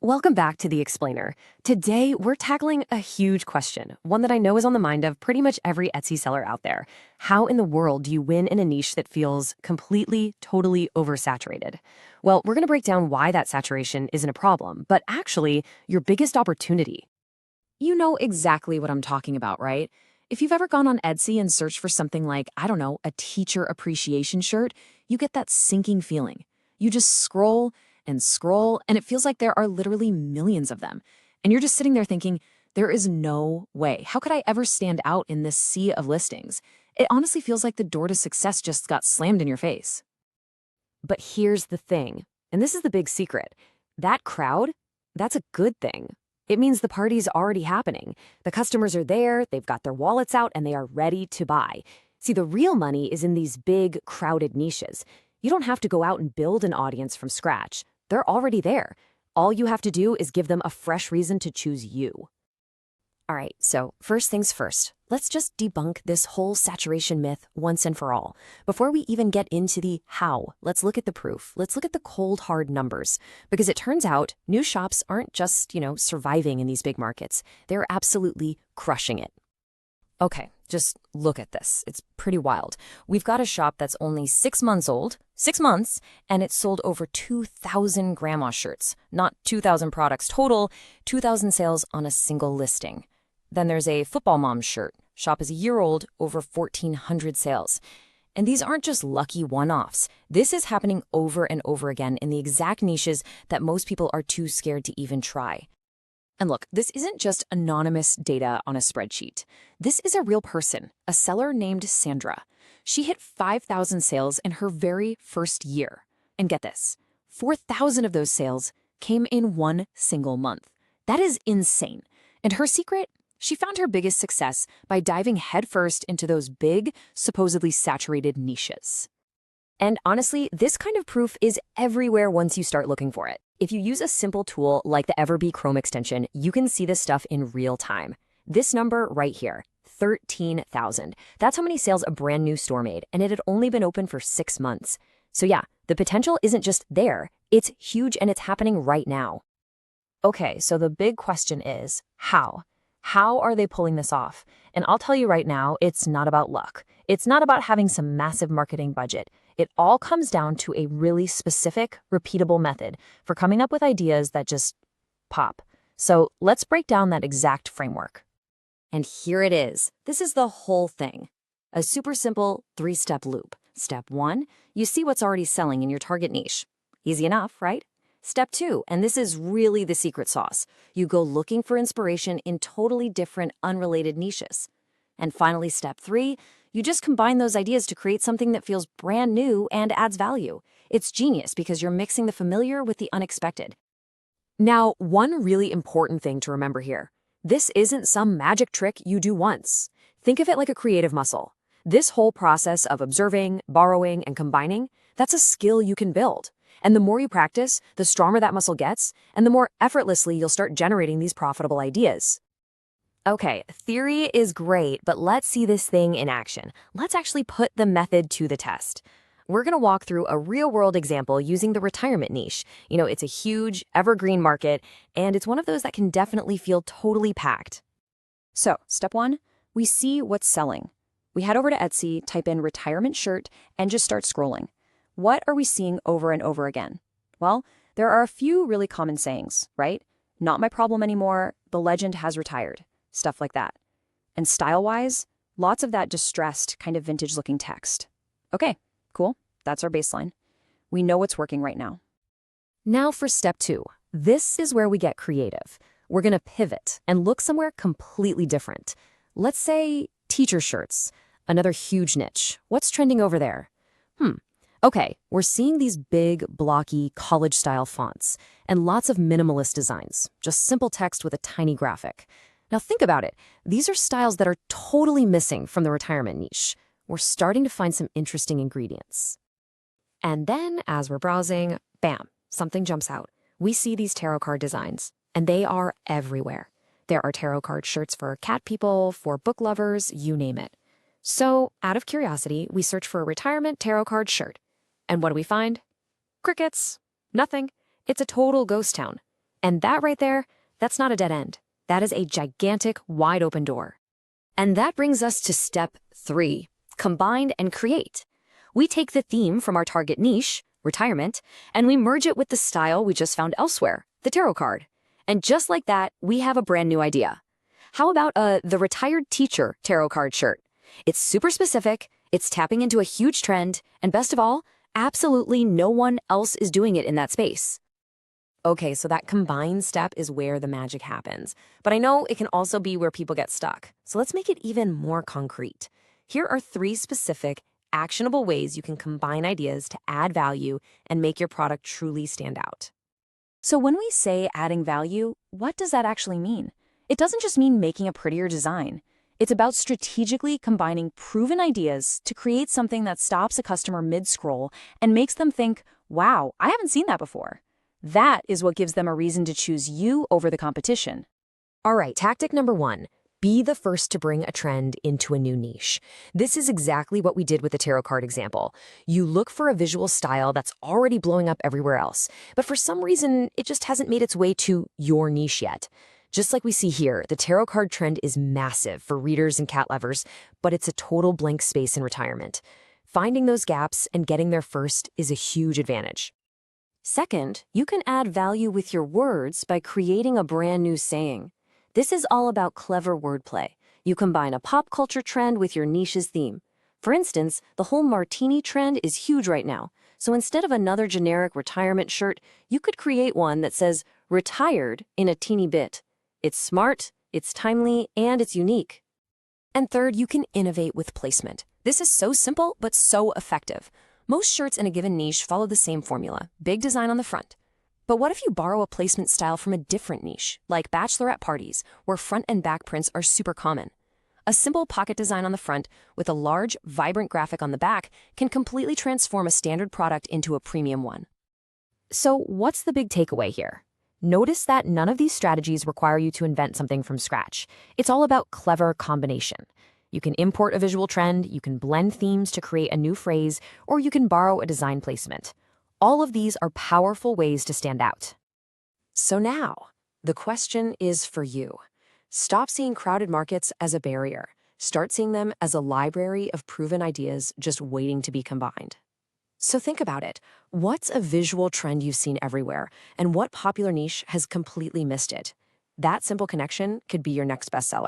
Welcome back to The Explainer. Today, we're tackling a huge question, one that I know is on the mind of pretty much every Etsy seller out there. How in the world do you win in a niche that feels completely, totally oversaturated? Well, we're going to break down why that saturation isn't a problem, but actually your biggest opportunity. You know exactly what I'm talking about, right? If you've ever gone on Etsy and searched for something like, I don't know, a teacher appreciation shirt, you get that sinking feeling. You just scroll and scroll, and it feels like there are literally millions of them. And you're just sitting there thinking, there is no way. How could I ever stand out in this sea of listings? It honestly feels like the door to success just got slammed in your face. But here's the thing, and this is the big secret. That crowd, that's a good thing. It means the party's already happening. The customers are there, they've got their wallets out, and they are ready to buy. See, the real money is in these big, crowded niches. You don't have to go out and build an audience from scratch. They're already there. All you have to do is give them a fresh reason to choose you. All right, so first things first, let's just debunk this whole saturation myth once and for all. Before we even get into the how, let's look at the proof. Let's look at the cold, hard numbers. Because it turns out new shops aren't just, surviving in these big markets. They're absolutely crushing it. Okay, just look at this. It's pretty wild. We've got a shop that's only 6 months old, 6 months, and it's sold over 2,000 grandma shirts. Not 2,000 products total, 2,000 sales on a single listing. Then there's a football mom shirt. Shop is a year old, over 1,400 sales. And these aren't just lucky one-offs. This is happening over and over again in the exact niches that most people are too scared to even try. And look, this isn't just anonymous data on a spreadsheet. This is a real person, a seller named Sandra. She hit 5,000 sales in her very first year. And get this, 4,000 of those sales came in one single month. That is insane. And her secret? She found her biggest success by diving headfirst into those big, supposedly saturated niches. And honestly, this kind of proof is everywhere once you start looking for it. If you use a simple tool like the Everbee Chrome extension, you can see this stuff in real time. This number right here, 13,000. That's how many sales a brand new store made, and it had only been open for 6 months. So yeah, the potential isn't just there, it's huge and it's happening right now. Okay, so the big question is, how? How are they pulling this off? And I'll tell you right now, it's not about luck. It's not about having some massive marketing budget. It all comes down to a really specific, repeatable method for coming up with ideas that just pop. So let's break down that exact framework. And here it is. This is the whole thing. A super simple 3-step loop. Step 1, you see what's already selling in your target niche. Easy enough, right? Step 2, and this is really the secret sauce. You go looking for inspiration in totally different, unrelated niches. And finally, step 3, you just combine those ideas to create something that feels brand new and adds value. It's genius because you're mixing the familiar with the unexpected. Now, one really important thing to remember here. This isn't some magic trick you do once. Think of it like a creative muscle. This whole process of observing, borrowing, and combining, that's a skill you can build. And the more you practice, the stronger that muscle gets, and the more effortlessly you'll start generating these profitable ideas. Okay, theory is great, but let's see this thing in action. Let's actually put the method to the test. We're going to walk through a real-world example using the retirement niche. It's a huge, evergreen market, and it's one of those that can definitely feel totally packed. So, step 1, we see what's selling. We head over to Etsy, type in retirement shirt, and just start scrolling. What are we seeing over and over again? Well, there are a few really common sayings, right? Not my problem anymore, the legend has retired, stuff like that. And style-wise, lots of that distressed, kind of vintage-looking text. Okay, cool, that's our baseline. We know what's working right now. Now for step 2. This is where we get creative. We're going to pivot and look somewhere completely different. Let's say teacher shirts, another huge niche. What's trending over there? Okay, we're seeing these big, blocky, college-style fonts and lots of minimalist designs, just simple text with a tiny graphic. Now think about it. These are styles that are totally missing from the retirement niche. We're starting to find some interesting ingredients. And then, as we're browsing, bam, something jumps out. We see these tarot card designs, and they are everywhere. There are tarot card shirts for cat people, for book lovers, you name it. So, out of curiosity, we search for a retirement tarot card shirt. And what do we find? Crickets. Nothing. It's a total ghost town. And that right there, that's not a dead end. That is a gigantic, wide open door. And that brings us to step 3, combine and create. We take the theme from our target niche, retirement, and we merge it with the style we just found elsewhere, the tarot card. And just like that, we have a brand new idea. How about the retired teacher tarot card shirt? It's super specific, it's tapping into a huge trend, and best of all, absolutely no one else is doing it in that space. Okay, so that combined step is where the magic happens. But I know it can also be where people get stuck. So let's make it even more concrete. Here are 3 specific, actionable ways you can combine ideas to add value and make your product truly stand out. So when we say adding value, what does that actually mean? It doesn't just mean making a prettier design. It's about strategically combining proven ideas to create something that stops a customer mid-scroll and makes them think, wow, I haven't seen that before. That is what gives them a reason to choose you over the competition. All right, tactic number 1, be the first to bring a trend into a new niche. This is exactly what we did with the tarot card example. You look for a visual style that's already blowing up everywhere else, but for some reason, it just hasn't made its way to your niche yet. Just like we see here, the tarot card trend is massive for readers and cat lovers, but it's a total blank space in retirement. Finding those gaps and getting there first is a huge advantage. Second, you can add value with your words by creating a brand new saying. This is all about clever wordplay. You combine a pop culture trend with your niche's theme. For instance, the whole martini trend is huge right now. So instead of another generic retirement shirt, you could create one that says, retired in a teeny bit. It's smart, it's timely, and it's unique. And third, you can innovate with placement. This is so simple, but so effective. Most shirts in a given niche follow the same formula, big design on the front. But what if you borrow a placement style from a different niche, like bachelorette parties, where front and back prints are super common? A simple pocket design on the front with a large, vibrant graphic on the back can completely transform a standard product into a premium one. So what's the big takeaway here? Notice that none of these strategies require you to invent something from scratch. It's all about clever combination. You can import a visual trend, you can blend themes to create a new phrase, or you can borrow a design placement. All of these are powerful ways to stand out. So now, the question is for you. Stop seeing crowded markets as a barrier. Start seeing them as a library of proven ideas just waiting to be combined. So think about it. What's a visual trend you've seen everywhere, and what popular niche has completely missed it? That simple connection could be your next bestseller.